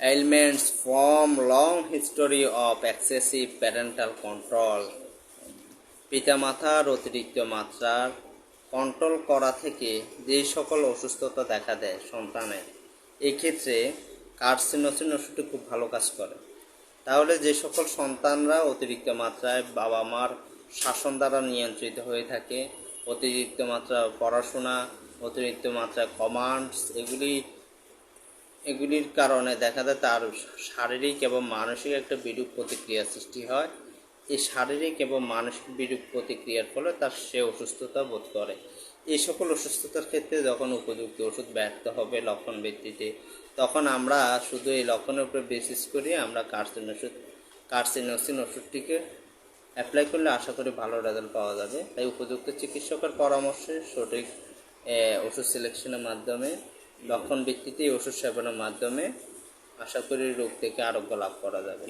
ailments from long history of excessive parental control. পিতামাতার অতিরিক্ত মাত্রার কন্ট্রোল করা থেকে যে সকল অসুস্থতা দেখা দেয় সন্তানের, এক্ষেত্রে কার্সিনোসিন ওষুধটি খুব ভালো কাজ করে। তাহলে যে সকল সন্তানরা অতিরিক্ত মাত্রায় বাবা মার শাসন দ্বারা নিয়ন্ত্রিত হয়ে থাকে, অতিরিক্ত মাত্রা পড়াশোনা, অতিরিক্ত মাত্রা কমান্ডস, এগুলির কারণে দেখা যায় তার শারীরিক এবং মানসিক একটা বিরূপ প্রতিক্রিয়া সৃষ্টি হয়। এই শারীরিক এবং মানসিক বিরূপ প্রতিক্রিয়ার ফলে সে অসুস্থতা বোধ করে। এই সকল অসুস্থতার ক্ষেত্রে যখন উপযুক্ত ওষুধ ব্যর্থ হবে লক্ষণ ভিত্তিতে, তখন আমরা শুধু এই লক্ষণের উপরে বেসিস করি আমরা কার্সিনোসিন ওষুধটিকে অ্যাপ্লাই করলে আশা করি ভালো রেজাল্ট পাওয়া যাবে। তাই উপযুক্ত চিকিৎসকের পরামর্শে সঠিক ওষুধ সিলেকশনের মাধ্যমে, লক্ষণ ভিত্তিতে ওষুধ সেবনের মাধ্যমে আশা করি রোগ থেকে আরোগ্য লাভ করা যাবে।